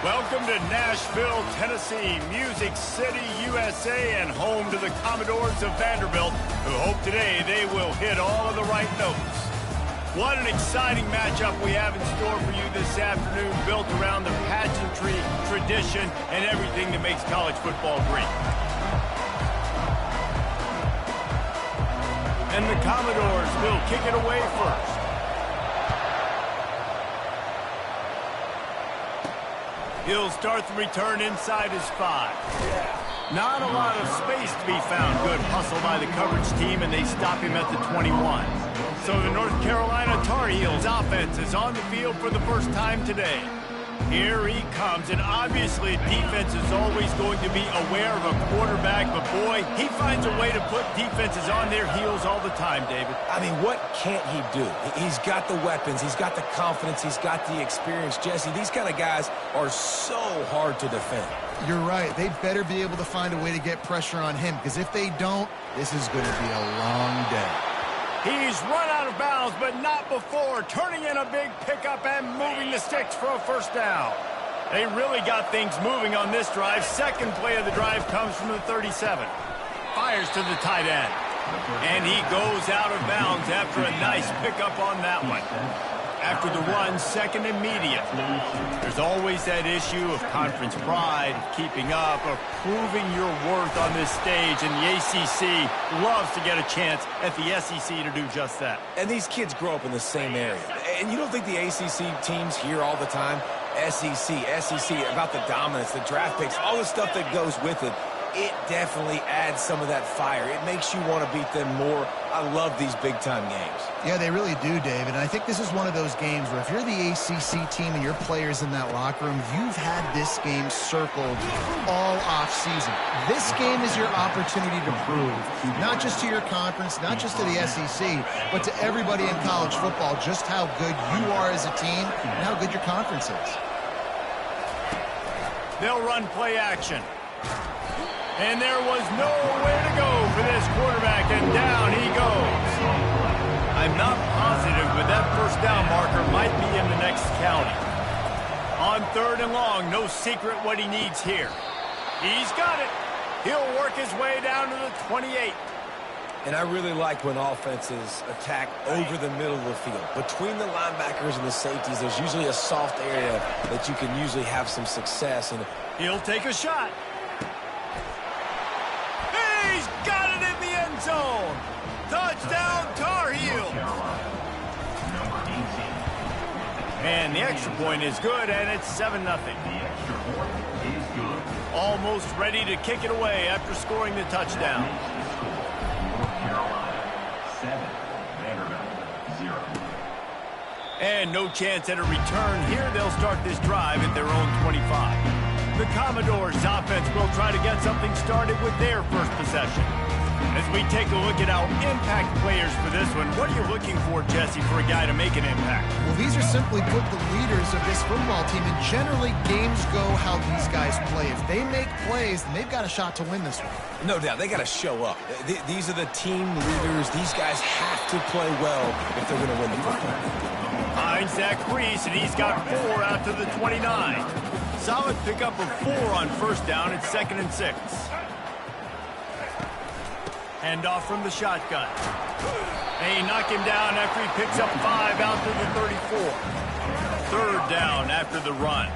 Welcome to Nashville, Tennessee, Music City, USA, and home to the Commodores of Vanderbilt, who hope today they will hit all of the right notes. What an exciting matchup we have in store for you this afternoon, built around the pageantry, tradition, and everything that makes college football great. And the Commodores will kick it away first. He'll start the return inside his 5. Not a lot of space to be found. Good hustle by the coverage team, and they stop him at the 21. So the North Carolina Tar Heels offense is on the field for the first time today. Here he comes, and obviously defense is always going to be aware of a quarterback, but boy, he finds a way to put defenses on their heels all the time, David. I mean, what can't he do? He's got the weapons, he's got the confidence, he's got the experience. Jesse, these kind of guys are so hard to defend. You're right. They better be able to find a way to get pressure on him, because if they don't, this is going to be a long day. He's run out of bounds, but not before turning in a big pickup and moving the sticks for a first down. They really got things moving on this drive. Second play of the drive comes from the 37. Fires to the tight end. And he goes out of bounds after a nice pickup on that one. After the run, second and medium. There's always that issue of conference pride, of keeping up, of proving your worth on this stage, and the ACC loves to get a chance at the SEC to do just that. And these kids grow up in the same area. And you don't think the ACC teams hear all the time, SEC, about the dominance, the draft picks, all the stuff that goes with it. It definitely adds some of that fire. It makes you want to beat them more. I love these big-time games. Yeah, they really do, David. And I think this is one of those games where if you're the ACC team and your players in that locker room, you've had this game circled all off-season. This game is your opportunity to prove, not just to your conference, not just to the SEC, but to everybody in college football, just how good you are as a team and how good your conference is. They'll run play action. And there was nowhere to go for this quarterback, and down he goes. I'm not positive, but that first down marker might be in the next county. On third and long, no secret what he needs here. He's got it. He'll work his way down to the 28. And I really like when offenses attack over the middle of the field. Between the linebackers and the safeties, there's usually a soft area that you can usually have some success. And he'll take a shot. He's got it in the end zone. Touchdown, Tar Heels. And the extra point is good, and it's 7-0. Almost ready to kick it away after scoring the touchdown. And no chance at a return here. They'll start this drive at their own 25. The Commodores offense will try to get something started with their first possession. As we take a look at our impact players for this one, what are you looking for, Jesse, for a guy to make an impact? Well, these are simply put the leaders of this football team, and generally games go how these guys play. If they make plays, then they've got a shot to win this one. No doubt, they got to show up. These are the team leaders. These guys have to play well if they're going to win the football. Finds that crease, and he's got 4 out to the 29. Solid pickup of 4 on first down. It's 2nd and 6. Hand off from the shotgun. They knock him down after he picks up 5 out to the 34. Third down after the run.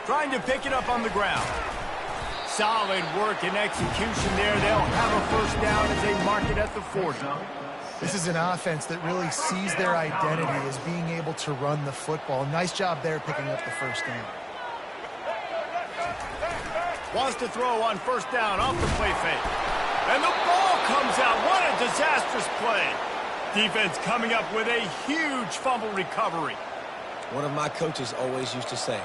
Trying to pick it up on the ground. Solid work and execution there. They'll have a first down as they mark it at the 40. This is an offense that really sees their identity as being able to run the football. Nice job there picking up the first down. Wants to throw on first down off the play fake. And the ball comes out. What a disastrous play. Defense coming up with a huge fumble recovery. One of my coaches always used to say,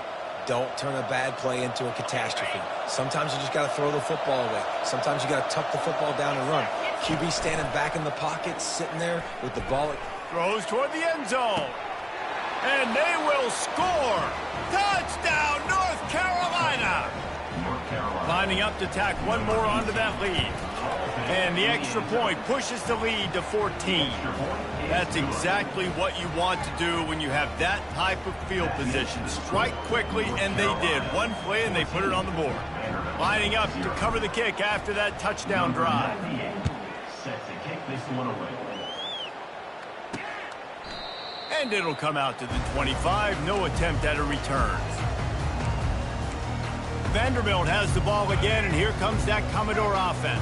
don't turn a bad play into a catastrophe. Sometimes you just got to throw the football away. Sometimes you got to tuck the football down and run. QB standing back in the pocket, sitting there with the ball. Throws toward the end zone. And they will score. Touchdown, North Carolina. Lining up to tack one more onto that lead. And the extra point pushes the lead to 14. That's exactly what you want to do when you have that type of field position. Strike quickly, and they did. One play, and they put it on the board. Lining up to cover the kick after that touchdown drive. Set to kick this one away. And it'll come out to the 25. No attempt at a return. Vanderbilt has the ball again, and here comes that Commodore offense.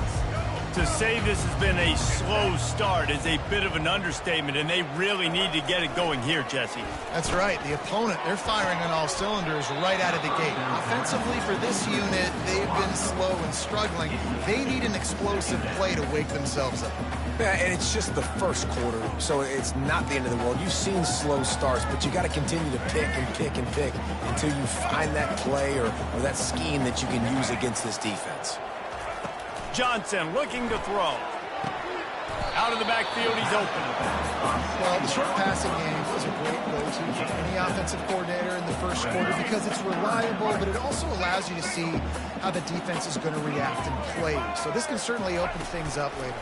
To say this has been a slow start is a bit of an understatement, and they really need to get it going here, Jesse. That's right. The opponent, they're firing on all cylinders right out of the gate. Offensively, for this unit, they've been slow and struggling. They need an explosive play to wake themselves up. Yeah, and it's just the first quarter, so it's not the end of the world. You've seen slow starts, but you got to continue to pick and pick and pick until you find that play or that scheme that you can use against this defense. Johnson looking to throw. Out of the backfield, he's open. Well, the short passing game is a great go-to for any offensive coordinator in the first quarter because it's reliable, but it also allows you to see how the defense is going to react and play. So this can certainly open things up later.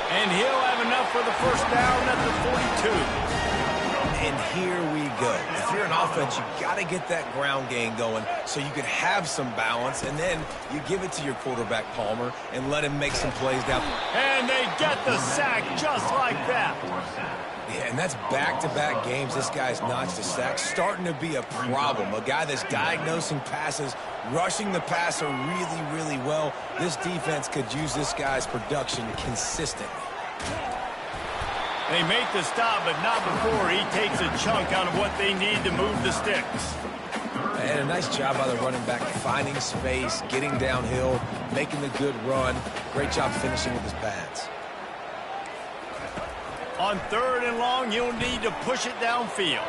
And he'll have enough for the first down at the 42. And here we go. If you're an offense, you got to get that ground game going so you can have some balance, and then you give it to your quarterback, Palmer, and let him make some plays down. And they get the sack just like that. Yeah, and that's back-to-back games. This guy's notched a sack, starting to be a problem. A guy that's diagnosing passes, rushing the passer really, really well. This defense could use this guy's production consistently. They make the stop, but not before he takes a chunk out of what they need to move the sticks. And a nice job by the running back, finding space, getting downhill, making the good run. Great job finishing with his pads. On 3rd and long, you'll need to push it downfield.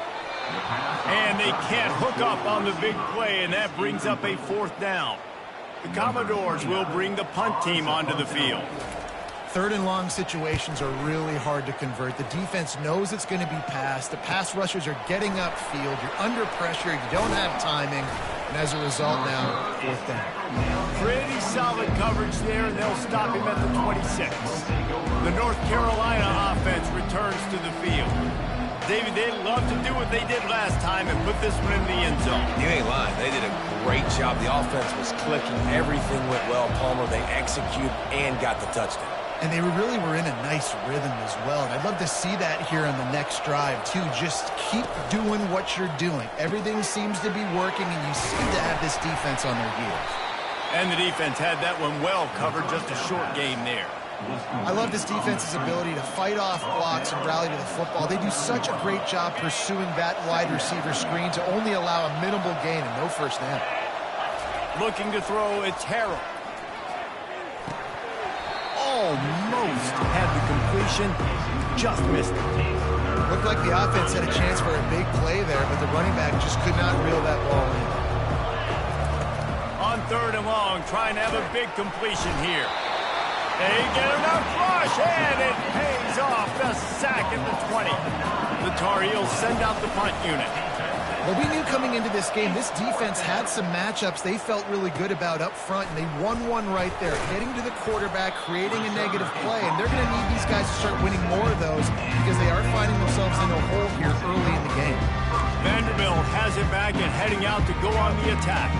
And they can't hook up on the big play, and that brings up a 4th down. The Commodores will bring the punt team onto the field. 3rd and long situations are really hard to convert. The defense knows it's going to be passed. The pass rushers are getting upfield. You're under pressure. You don't have timing. And as a result now, 4th down. Pretty solid coverage there, and they'll stop him at the 26. The North Carolina offense returns to the field. David, they'd love to do what they did last time and put this one in the end zone. You ain't lying. They did a great job. The offense was clicking. Everything went well. Palmer, they executed and got the touchdown. And they really were in a nice rhythm as well. And I'd love to see that here on the next drive, too. Just keep doing what you're doing. Everything seems to be working, and you seem to have this defense on their heels. And the defense had that one well covered, just a short game there. I love this defense's ability to fight off blocks and rally to the football. They do such a great job pursuing that wide receiver screen to only allow a minimal gain and no first down. Looking to throw, it's Harrell. Almost had the completion, just missed it. Looked like the offense had a chance for a big play there, but the running back just could not reel that ball in. On 3rd and long, trying to have a big completion here. They get enough rush, and it pays off. The sack at the 20. The Tar Heels send out the punt unit. Well, we knew coming into this game, this defense had some matchups they felt really good about up front, and they won one right there, getting to the quarterback, creating a negative play, and they're going to need these guys to start winning more of those because they are finding themselves in a hole here early in the game. Vanderbilt has it back and heading out to go on the attack.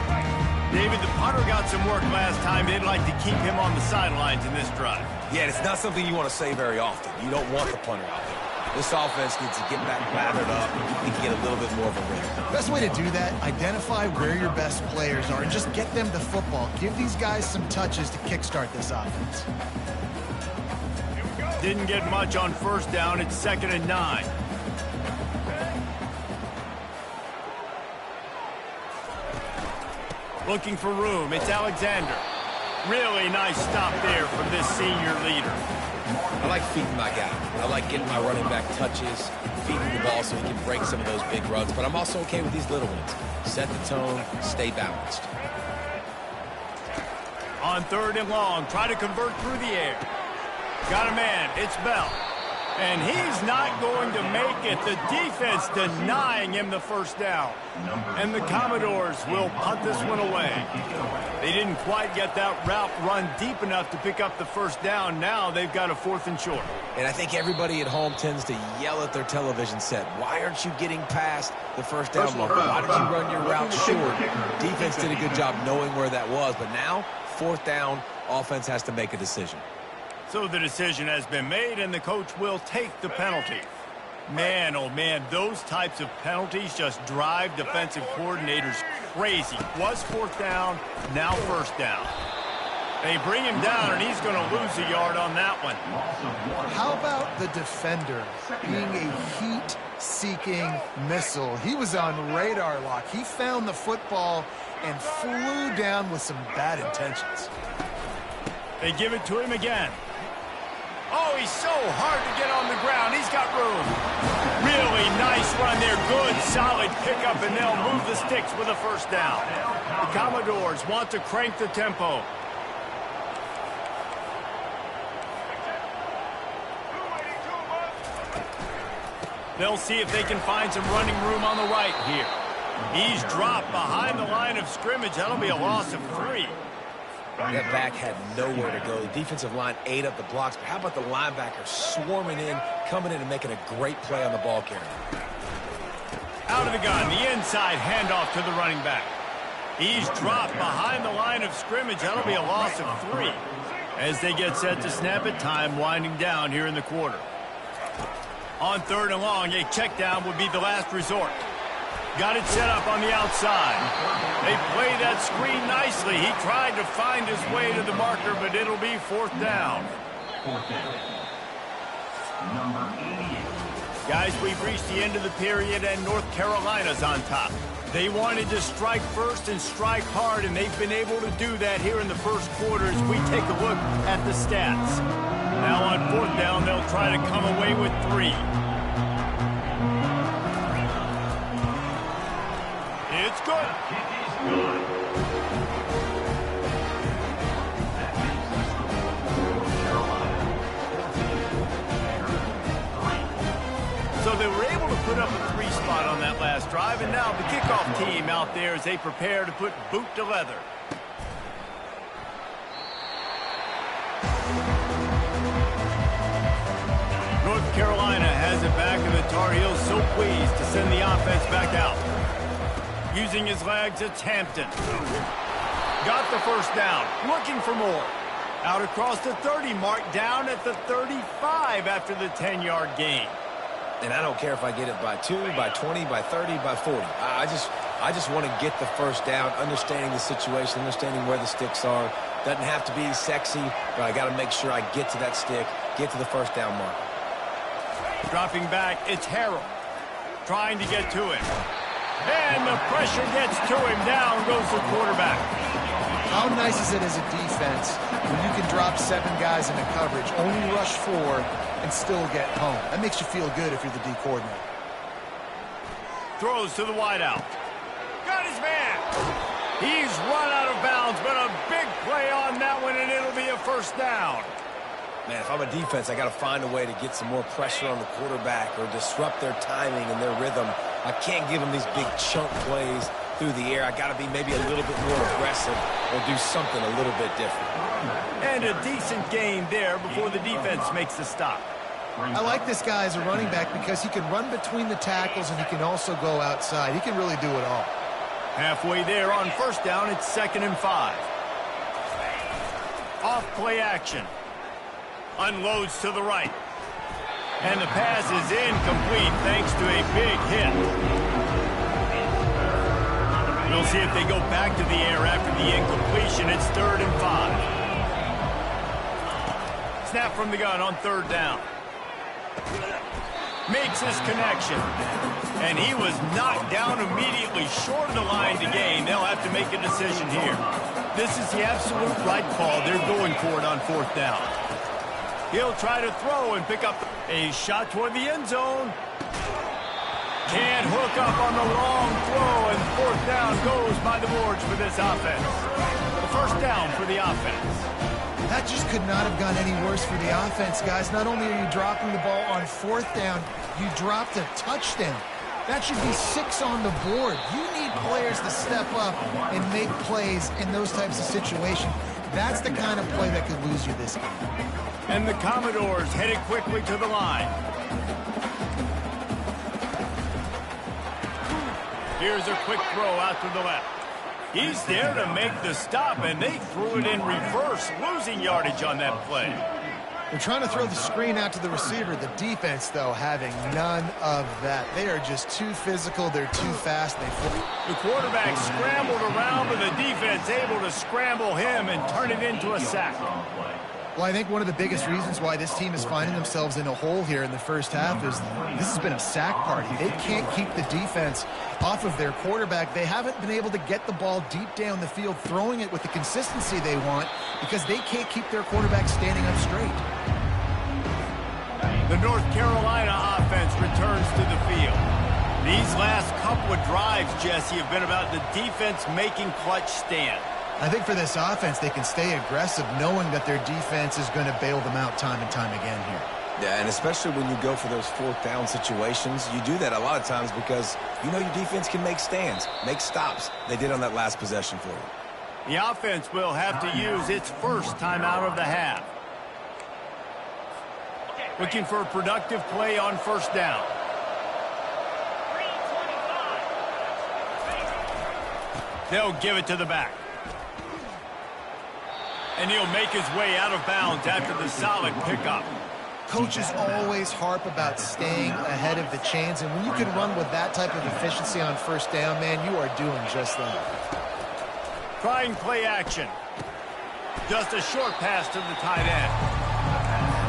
David, the punter got some work last time. They'd like to keep him on the sidelines in this drive. Yeah, it's not something you want to say very often. You don't want the punter out there. This offense needs to get back lathered up and get a little bit more of a rhythm. Best way to do that, identify where your best players are and just get them the football. Give these guys some touches to kickstart this offense. Didn't get much on 1st down. It's 2nd and 9. Looking for room. It's Alexander. Really nice stop there from this senior leader. I like feeding my guy. I like getting my running back touches, feeding the ball so he can break some of those big runs. But I'm also okay with these little ones. Set the tone, stay balanced. On 3rd and long, try to convert through the air. Got a man. It's Bell. And he's not going to make it. The defense denying him the first down. And the Commodores will punt this one away. They didn't quite get that route run deep enough to pick up the first down. Now they've got a 4th and short. And I think everybody at home tends to yell at their television set. Why aren't you getting past the first down marker? Why did you run your route short? Defense did a good job knowing where that was. But now, 4th down, offense has to make a decision. So the decision has been made, and the coach will take the penalty. Man, oh man, those types of penalties just drive defensive coordinators crazy. Was 4th down, now 1st down. They bring him down, and he's going to lose a yard on that one. How about the defender being a heat-seeking missile? He was on radar lock. He found the football and flew down with some bad intentions. They give it to him again. Oh, he's so hard to get on the ground. He's got room. Really nice run there. Good, solid pickup, and they'll move the sticks with a 1st down. The Commodores want to crank the tempo. They'll see if they can find some running room on the right here. He's dropped behind the line of scrimmage. That'll be a loss of 3. That back had nowhere to go. The defensive line ate up the blocks, but how about the linebacker swarming in, coming in and making a great play on the ball carrier? Out of the gun, the inside handoff to the running back. He's dropped behind the line of scrimmage. That'll be a loss of 3. As they get set to snap it, time winding down here in the quarter. On 3rd and long, a check down would be the last resort. Got it set up on the outside. They play that screen nicely. He tried to find his way to the marker, but it'll be 4th down. 4th down. Number 88. Guys, we've reached the end of the period, and North Carolina's on top. They wanted to strike first and strike hard, and they've been able to do that here in the first quarter as we take a look at the stats. Now on 4th down, they'll try to come away with 3. It's good. Kick is good. That makes the score North Carolina 14, 3. So they were able to put up a 3 spot on that last drive, and now the kickoff team out there as they prepare to put boot to leather. North Carolina has it back, and the Tar Heels so pleased to send the offense back out. Using his legs, it's Hampton. Got the 1st down, looking for more. Out across the 30 mark, down at the 35 after the 10-yard gain. And I don't care if I get it by 2, by 20, by 30, by 40. I just want to get the 1st down, understanding the situation, understanding where the sticks are. Doesn't have to be sexy, but I got to make sure I get to that stick, get to the 1st down marker. Dropping back, it's Harrell. Trying to get to him. And the pressure gets to him. Down goes the quarterback. How nice is it as a defense when you can drop 7 guys into coverage, only rush 4, and still get home? That makes you feel good if you're the D coordinator. Throws to the wideout. Got his man. He's run out of bounds, but a big play on that one, and it'll be a 1st down. Man, if I'm a defense, I got to find a way to get some more pressure on the quarterback or disrupt their timing and their rhythm. I can't give them these big chunk plays through the air. I got to be maybe a little bit more aggressive or do something a little bit different. And a decent gain there before the defense makes the stop. I like this guy as a running back because he can run between the tackles and he can also go outside. He can really do it all. Halfway there on 1st down, it's 2nd and 5. Off play action. Unloads to the right. And the pass is incomplete thanks to a big hit. We'll see if they go back to the air after the incompletion. It's 3rd and 5. Snap from the gun on 3rd down. Makes his connection. And he was knocked down immediately short of the line to gain. They'll have to make a decision here. This is the absolute right call. They're going for it on 4th down. He'll try to throw and pick up a shot toward the end zone. Can't hook up on the long throw, and 4th down goes by the boards for this offense. The 1st down for the offense. That just could not have gone any worse for the offense, guys. Not only are you dropping the ball on 4th down, you dropped a touchdown. That should be 6 on the board. You need players to step up and make plays in those types of situations. That's the kind of play that could lose you this game. And the Commodores headed quickly to the line. Here's a quick throw out to the left. He's there to make the stop, and they threw it in reverse, losing yardage on that play. They're trying to throw the screen out to the receiver. The defense, though, having none of that. They are just too physical. They're too fast. The quarterback scrambled around, but the defense able to scramble him and turn it into a sack. Well, I think one of the biggest reasons why this team is finding themselves in a hole here in the first half is this has been a sack party. They can't keep the defense off of their quarterback. They haven't been able to get the ball deep down the field, throwing it with the consistency they want because they can't keep their quarterback standing up straight. The North Carolina offense returns to the field. These last couple of drives, Jesse, have been about the defense making clutch stand. I think for this offense, they can stay aggressive knowing that their defense is going to bail them out time and time again here. Yeah, and especially when you go for those 4th down situations, you do that a lot of times because you know your defense can make stands, make stops. They did on that last possession for you. The offense will have to use its first timeout of the half. Looking for a productive play on 1st down. They'll give it to the back. And he'll make his way out of bounds after the solid pickup. Coaches always harp about staying ahead of the chains, and when you can run with that type of efficiency on 1st down, man, you are doing just that. Trying play action. Just a short pass to the tight end.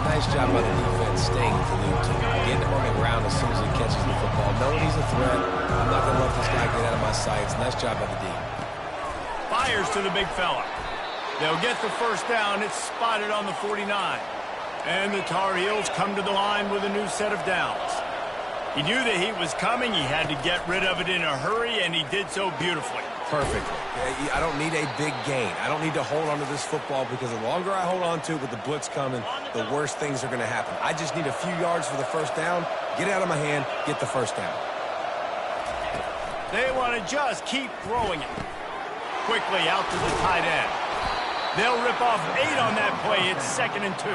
Nice job by the defense staying glued to him. Getting him on the ground as soon as he catches the football. Knowing he's a threat. I'm not going to let this guy get out of my sights. Nice job by the D. Fires to the big fella. They'll get the 1st down. It's spotted on the 49. And the Tar Heels come to the line with a new set of downs. He knew the heat was coming. He had to get rid of it in a hurry, and he did so beautifully. Perfectly. I don't need a big gain. I don't need to hold on to this football because the longer I hold on to it with the blitz coming, the worse things are going to happen. I just need a few yards for the 1st down, get it out of my hand, get the 1st down. They want to just keep throwing it. Quickly out to the tight end. They'll rip off 8 on that play. It's 2nd and 2.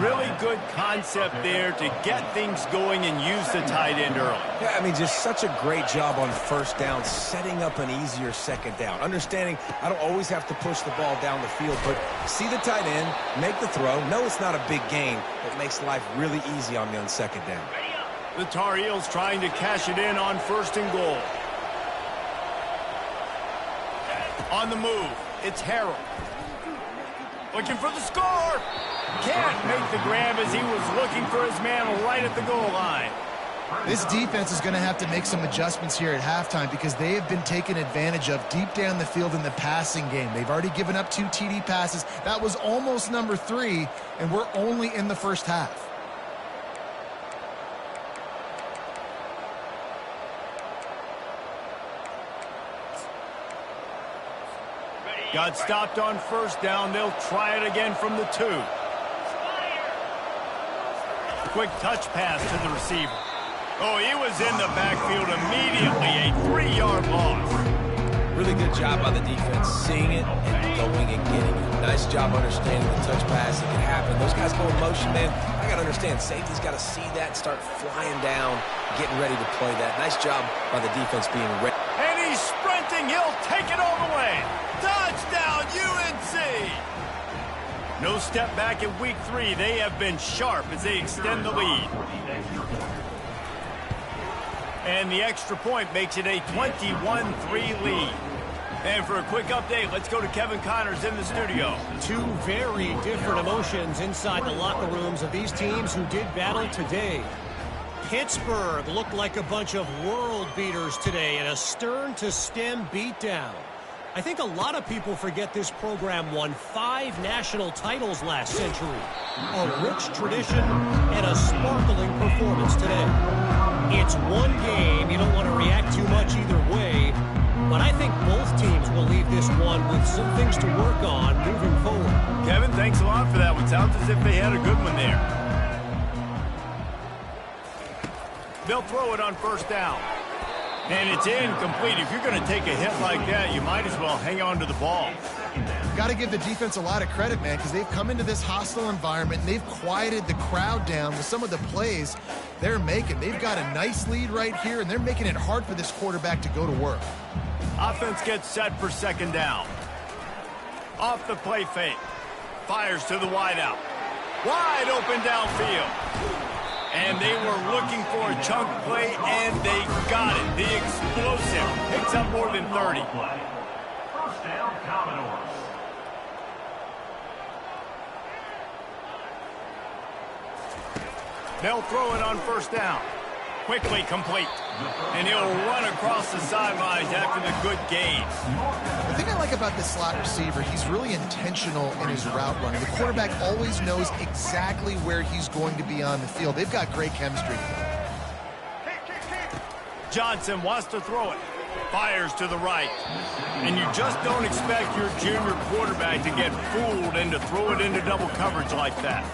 Really good concept there to get things going and use the tight end early. Yeah, I mean, just such a great job on 1st down, setting up an easier 2nd down. Understanding I don't always have to push the ball down the field, but see the tight end, make the throw. No, it's not a big gain. It makes life really easy on me on 2nd down. The Tar Heels trying to cash it in on 1st and goal. On the move, it's Harrell. Looking for the score. Can't make the grab as he was looking for his man right at the goal line. This defense is going to have to make some adjustments here at halftime because they have been taken advantage of deep down the field in the passing game. They've already given up 2 TD passes. That was almost number 3, and we're only in the first half. Got stopped on 1st down. They'll try it again from the 2. Quick touch pass to the receiver. Oh, he was in the backfield immediately. A 3-yard loss. Really good job by the defense, seeing it and going and getting it. Nice job understanding the touch pass that can happen. Those guys go in motion, man. I got to understand, safety's got to see that, start flying down, getting ready to play that. Nice job by the defense being ready. And he's sprinting. He'll take it all the way. Touchdown, UNC! No step back in week 3. They have been sharp as they extend the lead. And the extra point makes it a 21-3 lead. And for a quick update, let's go to Kevin Connors in the studio. 2 very different emotions inside the locker rooms of these teams who did battle today. Pittsburgh looked like a bunch of world beaters today in a stern-to-stem beatdown. I think a lot of people forget this program won 5 national titles last century. A rich tradition and a sparkling performance today. It's one game. You don't want to react too much either way. but I think both teams will leave this one with some things to work on moving forward. Kevin, thanks a lot for that one. Sounds as if they had a good one there. They'll throw it on first down. And it's incomplete. If you're going to take a hit like that, you might as well hang on to the ball. Got to give the defense a lot of credit, man, because they've come into this hostile environment, and they've quieted the crowd down with some of the plays they're making. They've got a nice lead right here, and they're making it hard for this quarterback to go to work. Offense gets set for second down. Off the play fake. Fires to the wideout. Wide open downfield. And they were looking for a chunk play, and they got it. The explosive picks up more than 30. First down, Commodores. They'll throw it on first down. Quickly complete. And he'll run across the sidelines after the good gain. The thing I like about this slot receiver, he's really intentional in his route running. The quarterback always knows exactly where he's going to be on the field. They've got great chemistry. Johnson wants to throw it. Fires to the right. And you just don't expect your junior quarterback to get fooled and to throw it into double coverage like that.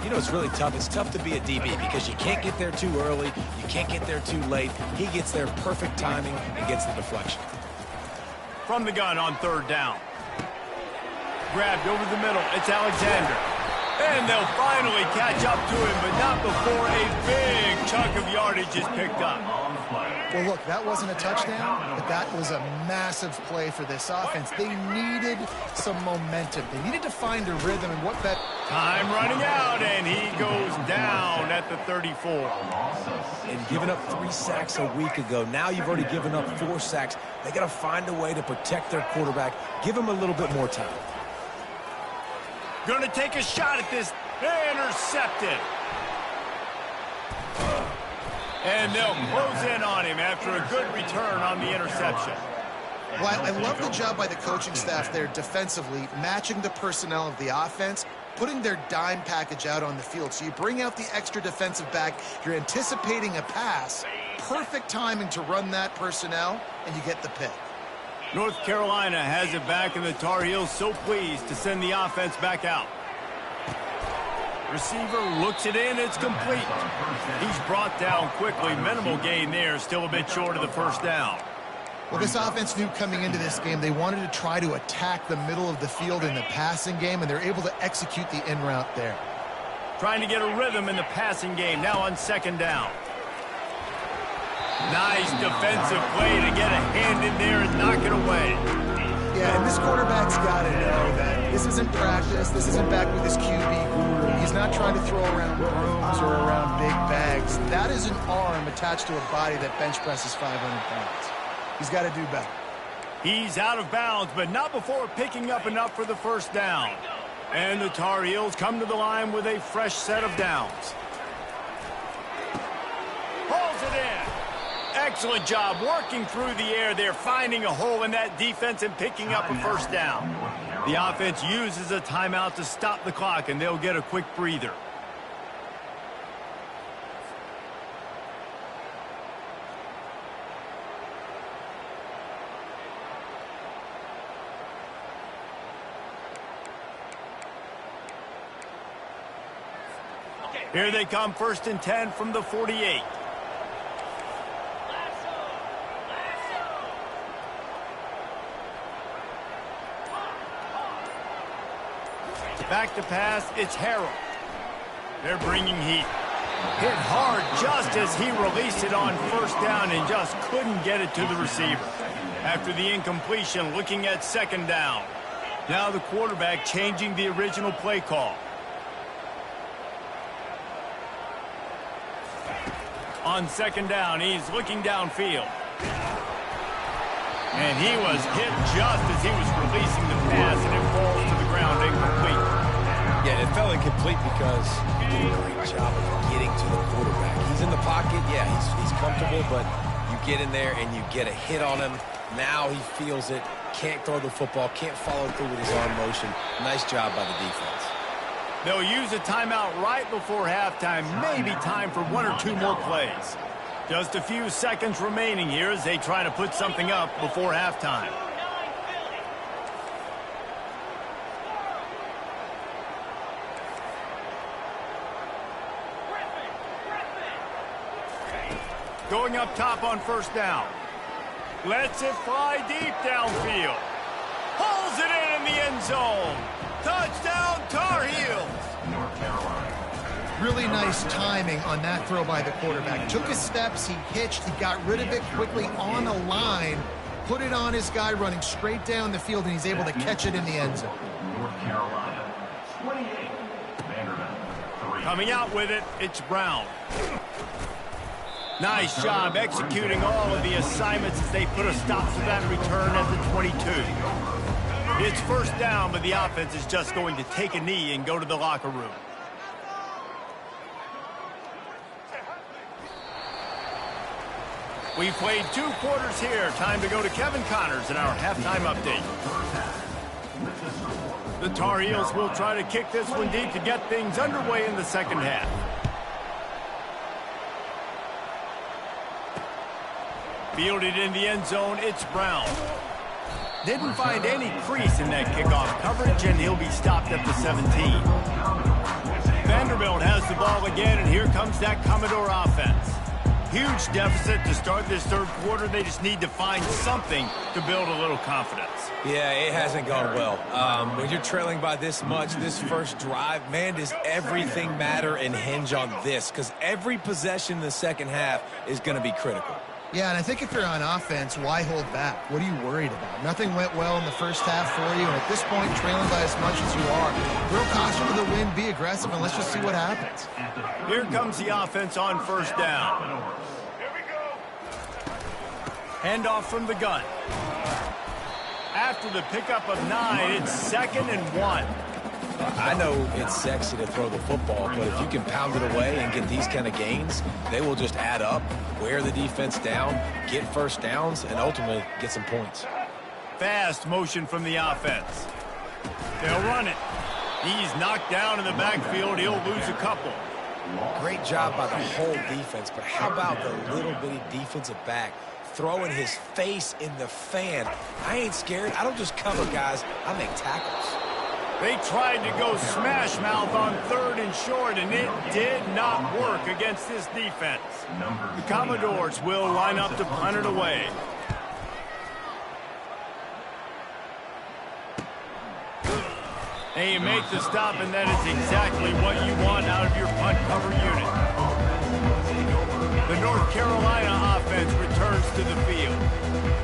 You know, it's really tough. It's tough to be a DB because you can't get there too early. You can't get there too late. He gets there perfect timing and gets the deflection. From the gun on third down. Grabbed over the middle. It's Alexander. And they'll finally catch up to him, but not before a big chunk of yardage is picked up. Well, look, that wasn't a touchdown, but that was a massive play for this offense. They needed some momentum. They needed to find a rhythm, and what that... Time running out, and he goes down at the 34. And giving up 3 sacks a week ago. Now you've already given up 4 sacks. They got to find a way to protect their quarterback. Give him a little bit more time. Going to take a shot at this. Intercepted. And they'll close in on him after a good return on the interception. Well, I love the job by the coaching staff there defensively, matching the personnel of the offense, putting their dime package out on the field. So you bring out the extra defensive back, you're anticipating a pass, perfect timing to run that personnel, and you get the pick. North Carolina has it back, and the Tar Heels so pleased to send the offense back out. Receiver looks it in. It's complete. He's brought down quickly. Minimal gain there. Still a bit short of the first down. Well, this offense knew coming into this game they wanted to try to attack the middle of the field in the passing game, and they're able to execute the in route there. Trying to get a rhythm in the passing game. Now on second down. Nice defensive play to get a hand in there and knock it away. Yeah, and this quarterback's got to know that this isn't practice. This isn't back with his QB guru. He's not trying to throw around brooms or around big bags. That is an arm attached to a body that bench presses 500 pounds. He's got to do better. He's out of bounds, but not before picking up enough for the first down. And the Tar Heels come to the line with a fresh set of downs. Pulls it in. Excellent job working through the air there, finding a hole in that defense and picking up a first down. The offense uses a timeout to stop the clock, and they'll get a quick breather. Here they come, 1st and 10 from the 48. Back to pass, it's Harrell. They're bringing heat. Hit hard just as he released it on first down and just couldn't get it to the receiver. After the incompletion, looking at second down. Now the quarterback changing the original play call. On second down, he's looking downfield. And he was hit just as he was releasing the pass, and it falls to the ground incomplete. Yeah, it fell incomplete because he did a great job of getting to the quarterback. He's in the pocket. Yeah, he's comfortable, but you get in there and you get a hit on him. Now he feels it. Can't throw the football. Can't follow through with his arm motion. Nice job by the defense. They'll use a timeout right before halftime. Maybe time for 1 or 2 more plays. Just a few seconds remaining here as they try to put something up before halftime. Going up top on first down. Lets it fly deep downfield. Pulls it in the end zone. Touchdown, Tar Heels. North Carolina. Really nice timing on that throw by the quarterback. Took his steps, he hitched, he got rid of it quickly on a line, put it on his guy running straight down the field, and he's able to catch it in the end zone. North Carolina. 28. Vanderbilt. 3. Coming out with it, it's Brown. Nice job executing all of the assignments as they put a stop to that return at the 22. It's first down, but the offense is just going to take a knee and go to the locker room. We've played 2 quarters here. Time to go to Kevin Connors in our halftime update. The Tar Heels will try to kick this one deep to get things underway in the second half. Fielded in the end zone, it's Brown. Didn't find any crease in that kickoff coverage, and he'll be stopped at the 17. Vanderbilt has the ball again, and here comes that Commodore offense. Huge deficit to start this third quarter. They just need to find something to build a little confidence. Yeah, it hasn't gone well. When you're trailing by this much, this first drive, man, does everything matter and hinge on this? Because every possession in the second half is going to be critical. Yeah, and I think if you're on offense, why hold back? What are you worried about? Nothing went well in the first half for you, and at this point, trailing by as much as you are, throw caution to the wind, be aggressive, and let's just see what happens. Here comes the offense on first down. Handoff from the gun. After the pickup of 9, it's 2nd and 1. I know it's sexy to throw the football, but if you can pound it away and get these kind of gains, they will just add up, wear the defense down, get first downs, and ultimately get some points. Fast motion from the offense. They'll run it. He's knocked down in the backfield. He'll lose a couple. Great job by the whole defense, but how about the little bitty defensive back throwing his face in the fan? I ain't scared. I don't just cover guys. I make tackles. They tried to go smash mouth on 3rd and short, and it did not work against this defense. The Commodores will line up to punt it away. And you make the stop, and that is exactly what you want out of your punt cover unit. The North Carolina offense returns to the field.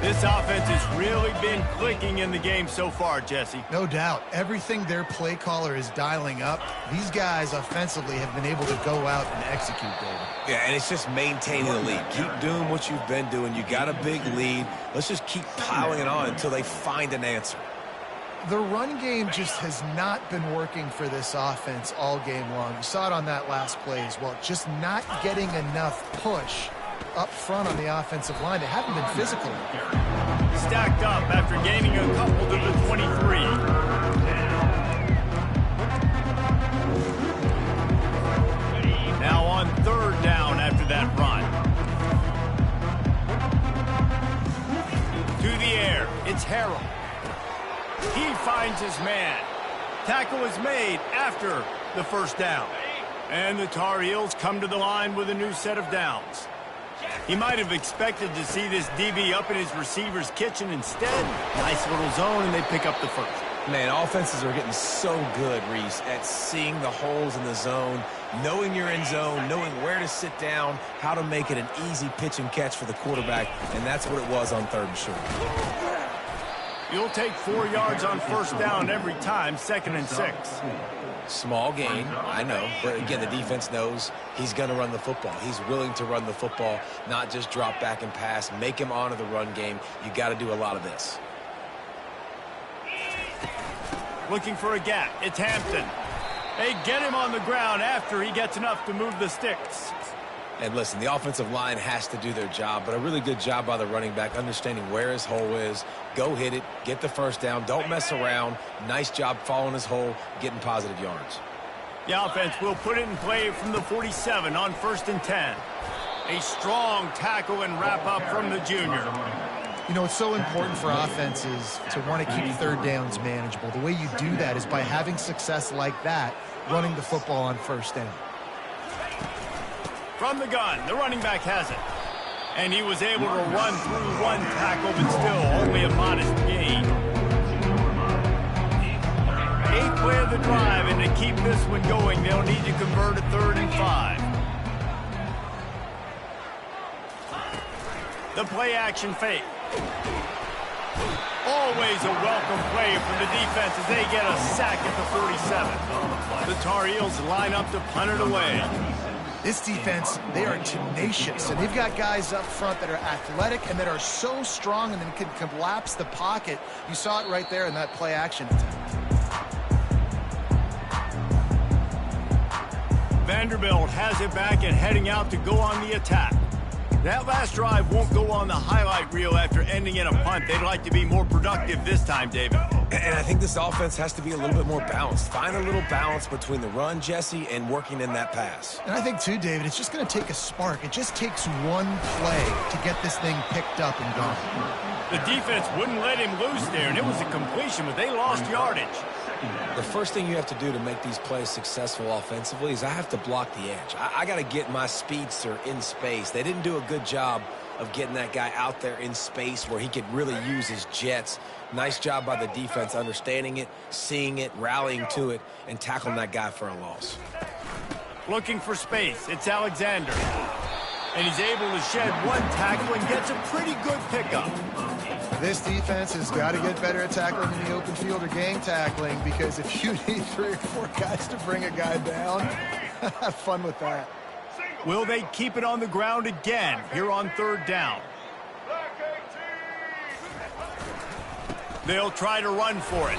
This offense has really been clicking in the game so far, Jesse. No doubt. Everything their play caller is dialing up, these guys offensively have been able to go out and execute, David. Yeah, and it's just maintaining the lead. Keep doing what you've been doing. You got a big lead. Let's just keep piling it on until they find an answer. The run game just has not been working for this offense all game long. You saw it on that last play as well. Just not getting enough push up front on the offensive line. They haven't been physical. Stacked up after gaining a couple to the 23. Now on 3rd down after that run. To the air, it's Harrell. He finds his man. Tackle is made after the first down. And the Tar Heels come to the line with a new set of downs. He might have expected to see this DB up in his receiver's kitchen. Instead, nice little zone, and they pick up the first. Man, offenses are getting so good, Reese, at seeing the holes in the zone, knowing you're in zone, knowing where to sit down, how to make it an easy pitch and catch for the quarterback, and that's what it was on 3rd and short. You'll take 4 yards on first down every time, 2nd and 6. Small gain, I know, but again, the defense knows he's going to run the football. He's willing to run the football, not just drop back and pass, make him honor the run game. You got to do a lot of this. Looking for a gap. It's Hampton. They get him on the ground after he gets enough to move the sticks. And listen, the offensive line has to do their job, but a really good job by the running back understanding where his hole is. Go hit it, get the first down, don't mess around. Nice job following his hole, getting positive yards. The offense will put it in play from the 47 on 1st and 10. A strong tackle and wrap up from the junior. You know, it's so important for offenses to want to keep third downs manageable. The way you do that is by having success like that, running the football on first down. From the gun, the running back has it. And he was able to run through one tackle, but still only a modest gain. 8th play of the drive, and to keep this one going, they'll need to convert a 3rd and 5. The play action fake. Always a welcome play from the defense as they get a sack at the 47. The Tar Heels line up to punt it away. This defense, they are tenacious, and they've got guys up front that are athletic and that are so strong and then can collapse the pocket. You saw it right there in that play action attempt. Vanderbilt has it back and heading out to go on the attack. That last drive won't go on the highlight reel after ending in a punt. They'd like to be more productive this time, David. And I think this offense has to be a little bit more balanced. Find a little balance between the run, Jesse, and working in that pass. And I think, too, David, it's just going to take a spark. It just takes one play to get this thing picked up and gone. The defense wouldn't let him loose there, and it was a completion, but they lost yardage. The first thing you have to do to make these plays successful offensively is I have to block the edge. I got to get my speedster in space. They didn't do a good job of getting that guy out there in space where he could really use his jets. Nice job by the defense understanding it, seeing it, rallying to it, and tackling that guy for a loss. Looking for space. It's Alexander. And he's able to shed one tackle and gets a pretty good pickup. This defense has got to get better at tackling in the open field or gang tackling, because if you need 3 or 4 guys to bring a guy down, have fun with that. Will they keep it on the ground again here on 3rd down? They'll try to run for it.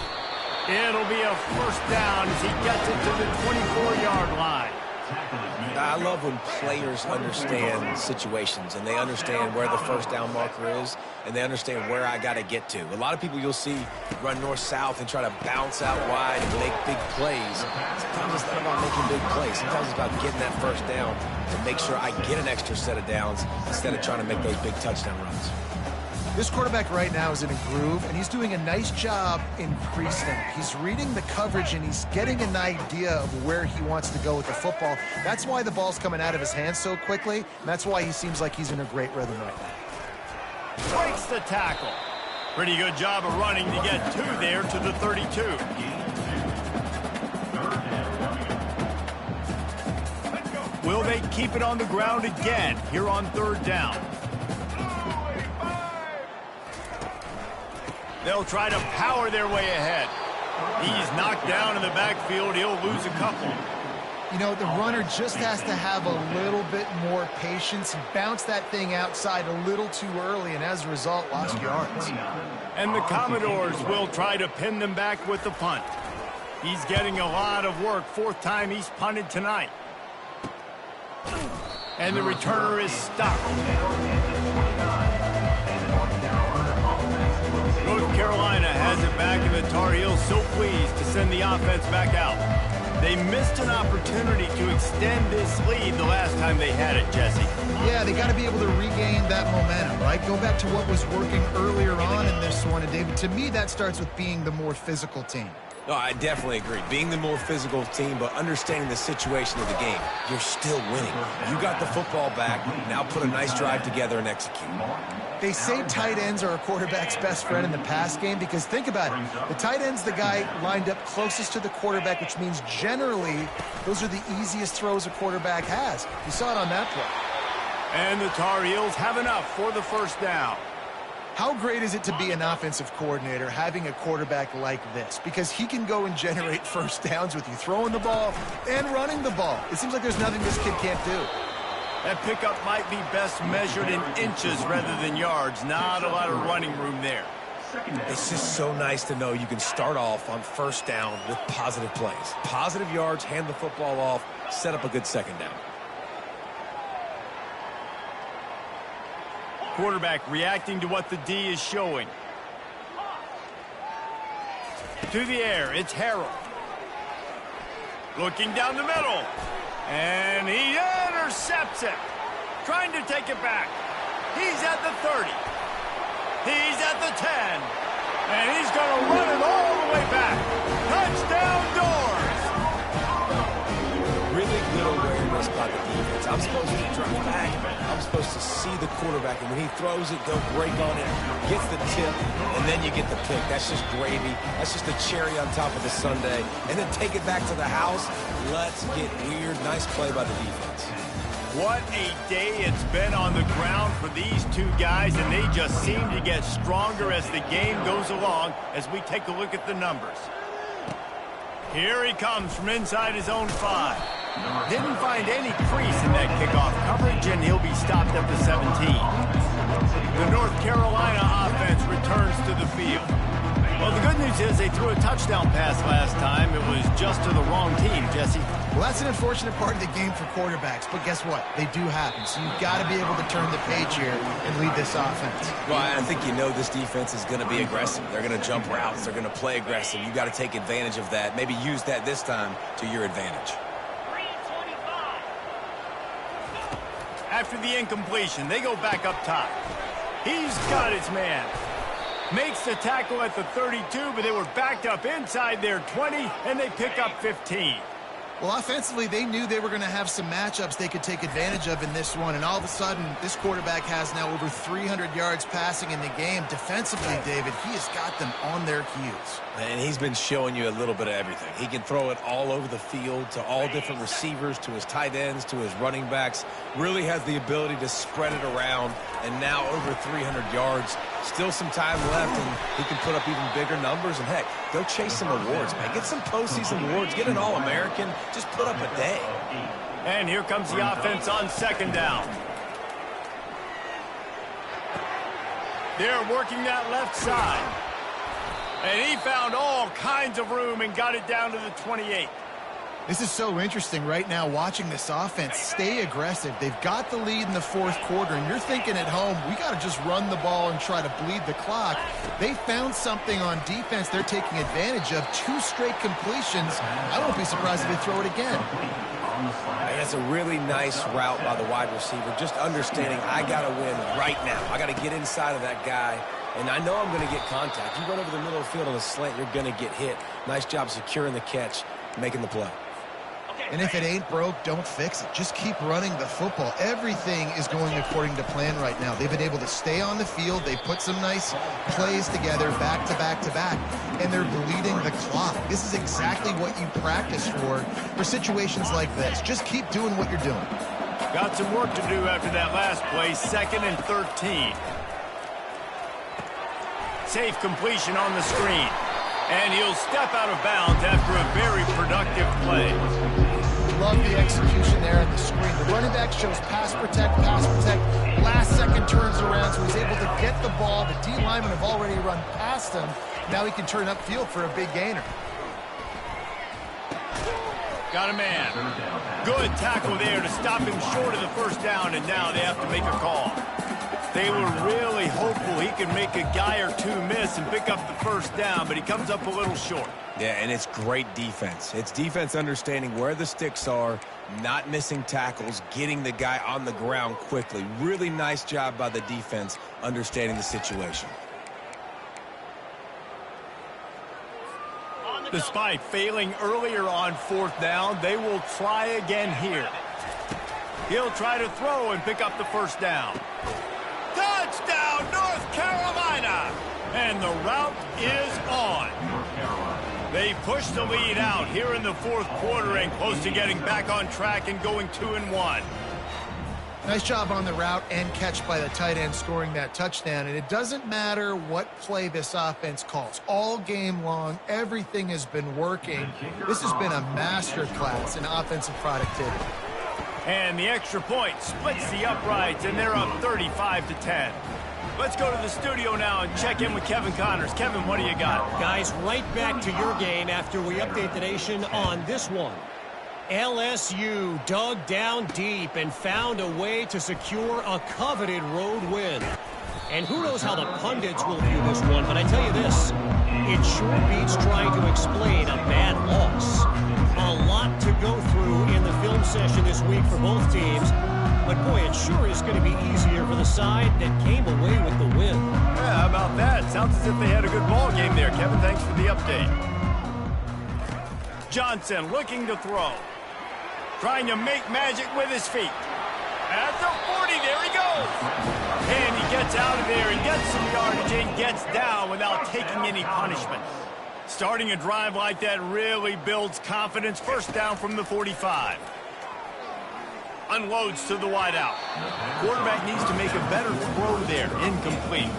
It'll be a 1st down as he gets it to the 24-yard line. I love when players understand situations and they understand where the 1st down marker is and they understand where I got to get to. A lot of people you'll see run north-south and try to bounce out wide and make big plays. Sometimes it's not about making big plays. Sometimes it's about getting that 1st down to make sure I get an extra set of downs instead of trying to make those big touchdown runs. This quarterback right now is in a groove, and he's doing a nice job increasing. He's reading the coverage, and he's getting an idea of where he wants to go with the football. That's why the ball's coming out of his hands so quickly, and that's why he seems like he's in a great rhythm right now. Breaks the tackle. Pretty good job of running to get 2 there to the 32. Will they keep it on the ground again here on 3rd down? They'll try to power their way ahead. He's knocked down in the backfield. He'll lose a couple. You know, the runner just has to have a little bit more patience. He bounced that thing outside a little too early, and as a result, lost yards. And the Commodores will try to pin them back with the punt. He's getting a lot of work. 4th time he's punted tonight. And the returner is stopped. North Carolina has it back, and the Tar Heels so pleased to send the offense back out. They missed an opportunity to extend this lead the last time they had it, Jesse. Yeah, they got to be able to regain that momentum, right? Go back to what was working earlier on in this one. And, David, to me, that starts with being the more physical team. No, I definitely agree. Being the more physical team, but understanding the situation of the game. You're still winning. You got the football back. Now put a nice drive together and execute. They say tight ends are a quarterback's best friend in the pass game because think about it. The tight end's the guy lined up closest to the quarterback, which means generally those are the easiest throws a quarterback has. You saw it on that play. And the Tar Heels have enough for the 1st down. How great is it to be an offensive coordinator having a quarterback like this? Because he can go and generate 1st downs with you throwing the ball and running the ball. It seems like there's nothing this kid can't do. That pickup might be best measured in inches rather than yards. Not a lot of running room there. It's just so nice to know you can start off on 1st down with positive plays. Positive yards, hand the football off, set up a good 2nd down. Quarterback reacting to what the D is showing. To the air, it's Harrell. Looking down the middle. And he intercepts it. trying to take it back. He's at the 30. He's at the 10. And he's going to run it all the way back. Touchdown Doors! Really good awareness by the defense. I'm supposed to drop back. I'm supposed to see the quarterback, and when he throws it, go break on it, gets the tip, and then you get the pick. That's just gravy. That's just a cherry on top of the sundae. And then take it back to the house. Let's get weird. Nice play by the defense. What a day it's been on the ground for these two guys, and they just seem to get stronger as the game goes along as we take a look at the numbers. Here he comes from inside his own 5. Didn't find any crease in that kickoff coverage, and he'll be stopped at the 17. The North Carolina offense returns to the field. Well, the good news is they threw a touchdown pass last time. It was just to the wrong team, Jesse. Well, that's an unfortunate part of the game for quarterbacks, but guess what? They do happen, so you've got to be able to turn the page here and lead this offense. Well, I think you know this defense is going to be aggressive. They're going to jump routes. They're going to play aggressive. You've got to take advantage of that. Maybe use that this time to your advantage. After the incompletion, they go back up top. He's got his man. Makes the tackle at the 32, but they were backed up inside their 20, and they pick up 15. Well, offensively, they knew they were going to have some matchups they could take advantage of in this one, and all of a sudden, this quarterback has now over 300 yards passing in the game. Defensively, David, he has got them on their heels. And he's been showing you a little bit of everything. He can throw it all over the field to all different receivers, to his tight ends, to his running backs. Really has the ability to spread it around, and now over 300 yards. Still some time left, and he can put up even bigger numbers. And, heck, go chase some awards, man. Get some postseason awards. Get an All-American. Just put up a day. And here comes the offense on second down. They're working that left side. And he found all kinds of room and got it down to the 28. This is so interesting right now watching this offense stay aggressive. They've got the lead in the fourth quarter, and you're thinking at home, we got to just run the ball and try to bleed the clock. They found something on defense they're taking advantage of. 2 straight completions. I won't be surprised if they throw it again. And that's a really nice route by the wide receiver. Just understanding I got to win right now. I got to get inside of that guy. And I know I'm going to get contact. You run over the middle of the field on a slant, you're going to get hit. Nice job securing the catch, making the play. And if it ain't broke, don't fix it. Just keep running the football. Everything is going according to plan right now. They've been able to stay on the field. They put some nice plays together back to back to back, and they're bleeding the clock. This is exactly what you practice for situations like this. Just keep doing what you're doing. Got some work to do after that last play, 2nd and 13. Safe completion on the screen. And he'll step out of bounds after a very productive play. Love the execution there on the screen. The running back shows pass protect, last second turns around, so he's able to get the ball. The D linemen have already run past him. Now he can turn upfield for a big gainer. Got a man. Good tackle there to stop him short of the first down, and now they have to make a call. They were really hopeful he could make a guy or two miss and pick up the first down, but he comes up a little short. Yeah, and it's great defense. It's defense understanding where the sticks are, not missing tackles, getting the guy on the ground quickly. Really nice job by the defense understanding the situation. Despite failing earlier on 4th down, they will try again here. He'll try to throw and pick up the first down. Touchdown, North Carolina! And the route is on. They push the lead out here in the 4th quarter and close to getting back on track and going 2-1. Nice job on the route and catch by the tight end scoring that touchdown. And it doesn't matter what play this offense calls. All game long, everything has been working. This has been a masterclass in offensive productivity. And the extra point splits the uprights, and they're up 35-10. Let's go to the studio now and check in with Kevin Connors. Kevin, what do you got? Guys, right back to your game after we update the nation on this one. LSU dug down deep and found a way to secure a coveted road win. And who knows how the pundits will view this one, but I tell you this, it sure beats trying to explain a bad loss. A lot to go through in the film session this week for both teams. But boy, it sure is going to be easier for the side that came away with the win. Yeah, how about that? Sounds as if they had a good ball game there. Kevin, thanks for the update. Johnson looking to throw. Trying to make magic with his feet. At the 40, there he goes. And he gets out of there and gets some yardage and gets down without taking any punishment. Starting a drive like that really builds confidence. First down from the 45. Unloads to the wideout. Quarterback needs to make a better throw there. Incomplete.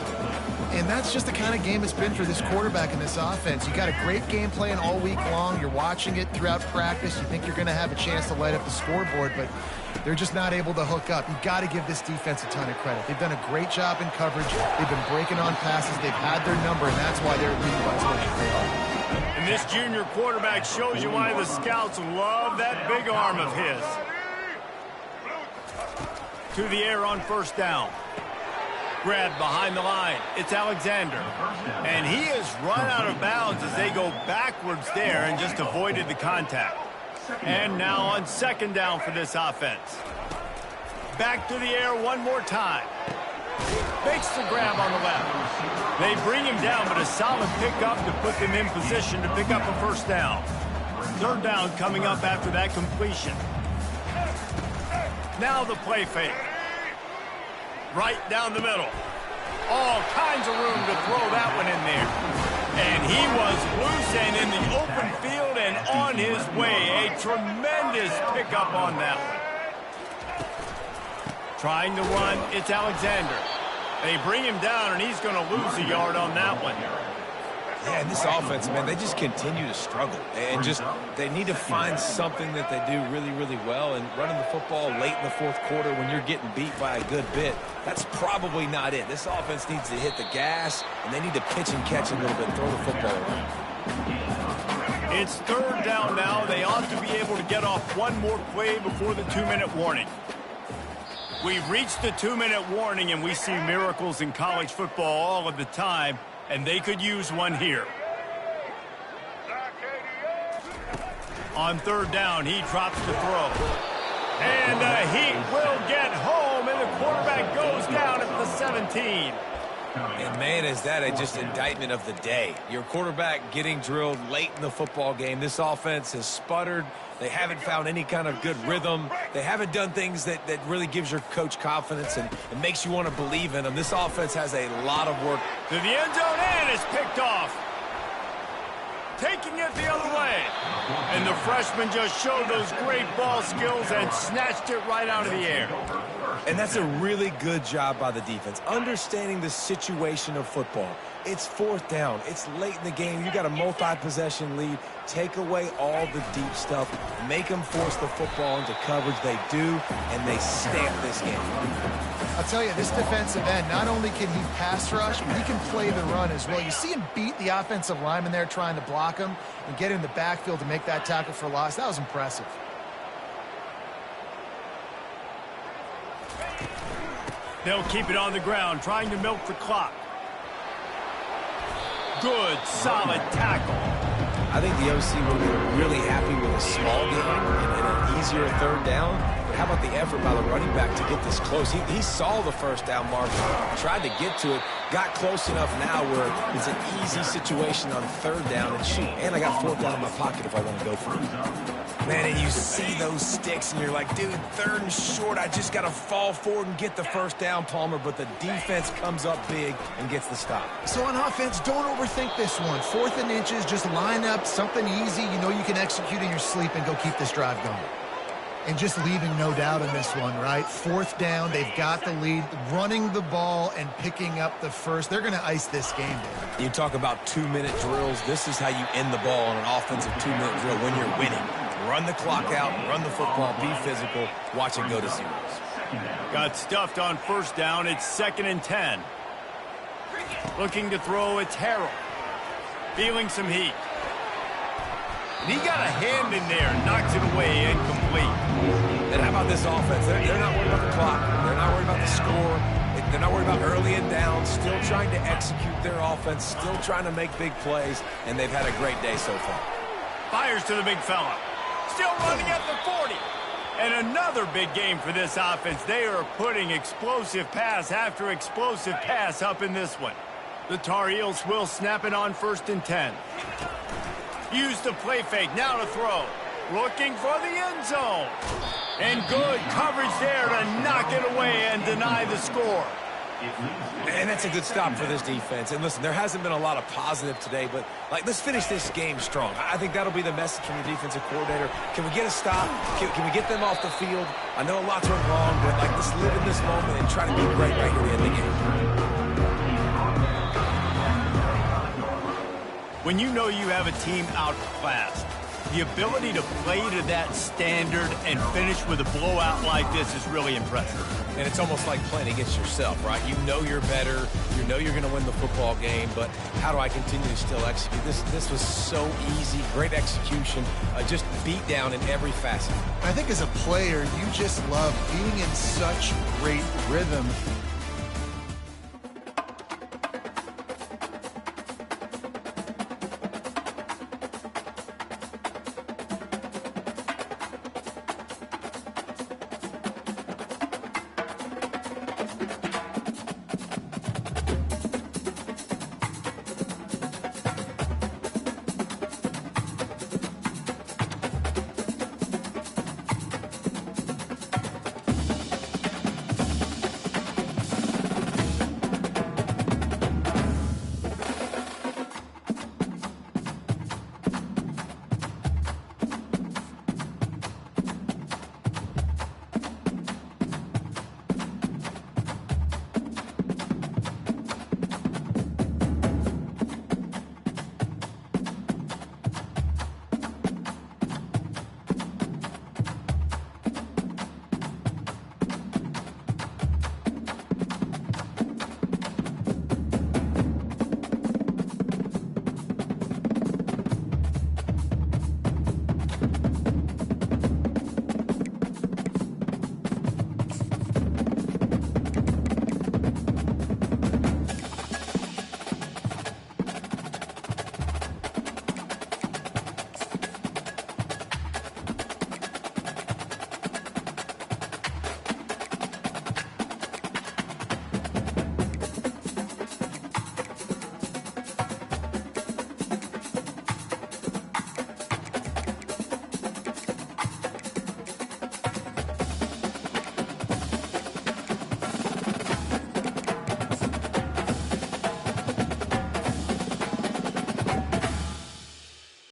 And that's just the kind of game it's been for this quarterback in this offense. You got a great game plan all week long. You're watching it throughout practice. You think you're going to have a chance to light up the scoreboard, but they're just not able to hook up. You've got to give this defense a ton of credit. They've done a great job in coverage. They've been breaking on passes. They've had their number, and that's why they're leading by as much as they are. And this junior quarterback shows you why the scouts love that big arm of his. To the air on first down. Grabbed behind the line. It's Alexander. And he has run out of bounds as they go backwards there and just avoided the contact. And now on second down for this offense. Back to the air one more time. Makes the grab on the left. They bring him down, but a solid pickup to put them in position to pick up a first down. Third down coming up after that completion. Now the play fake. Right down the middle. All kinds of room to throw that one in there. And he was loose and in the open field and on his way. A tremendous pickup on that one. Trying to run, it's Alexander. They bring him down, and he's going to lose a yard on that one. Yeah, and this offense, man, they just continue to struggle. And just, they need to find something that they do really, really well. And running the football late in the fourth quarter when you're getting beat by a good bit, that's probably not it. This offense needs to hit the gas, and they need to pitch and catch a little bit, throw the football around. It's third down now. They ought to be able to get off one more play before the 2-minute warning. We've reached the 2-minute warning, and we see miracles in college football all of the time. And they could use one here. On third down, he drops the throw. And he will get home, and the quarterback goes down at the 17. And, man, is that just indictment of the day. Your quarterback getting drilled late in the football game. This offense has sputtered. They haven't found any kind of good rhythm. They haven't done things that really gives your coach confidence and makes you want to believe in them. This offense has a lot of work. To the end zone, and it's picked off. Taking it the other way. And the freshman just showed those great ball skills and snatched it right out of the air. And that's a really good job by the defense, understanding the situation of football. It's fourth down. It's late in the game. You got a multi-possession lead. Take away all the deep stuff. Make them force the football into coverage. They do, and they stamp this game. I'll tell you, this defensive end, not only can he pass rush, but he can play the run as well. You see him beat the offensive lineman there trying to block him and get in the backfield to make that tackle for loss. That was impressive. They'll keep it on the ground, trying to milk the clock. Good, solid tackle. I think the OC will be really happy with a small game and an easier third down. But how about the effort by the running back to get this close? He saw the first down marker, tried to get to it, got close enough now where it's an easy situation on third down. And shoot, and I got fourth down in my pocket if I want to go for it. Man, and you see those sticks, and you're like, dude, third and short, I just got to fall forward and get the first down, Palmer. But the defense comes up big and gets the stop. So on offense, don't overthink this one. 4th and inches, just line up something easy you know you can execute in your sleep and go keep this drive going. And just leaving no doubt in this one, right? 4th down, they've got the lead, running the ball and picking up the first. They're going to ice this game, Dave. You talk about 2-minute drills. This is how you end the ball on an offensive 2-minute drill when you're winning. Run the clock out, run the football, be physical, watch it go to zeros. Got stuffed on first down. It's 2nd and 10. Looking to throw, it's Harrell. Feeling some heat. And he got a hand in there, knocks it away, incomplete. And how about this offense? They're not worried about the clock. They're not worried about the score. They're not worried about early and down. Still trying to execute their offense. Still trying to make big plays. And they've had a great day so far. Fires to the big fella. Still running at the 40. And another big game for this offense. They are putting explosive pass after explosive pass up in this one. The Tar Heels will snap it on 1st and 10. Use the play fake, now to throw. Looking for the end zone. And good coverage there to knock it away and deny the score. And that's a good stop for this defense. And listen, there hasn't been a lot of positive today, but let's finish this game strong. I think that'll be the message from the defensive coordinator. Can we get a stop? Can we get them off the field? I know a lot's went wrong, but let's live in this moment and try to be great right here at the end of the game. When you know you have a team outclassed, the ability to play to that standard and finish with a blowout like this is really impressive. And it's almost like playing against yourself, right? You know you're better. You know you're going to win the football game, but how do I continue to still execute? This was so easy, great execution, just beat down in every facet. I think as a player, you just love being in such great rhythm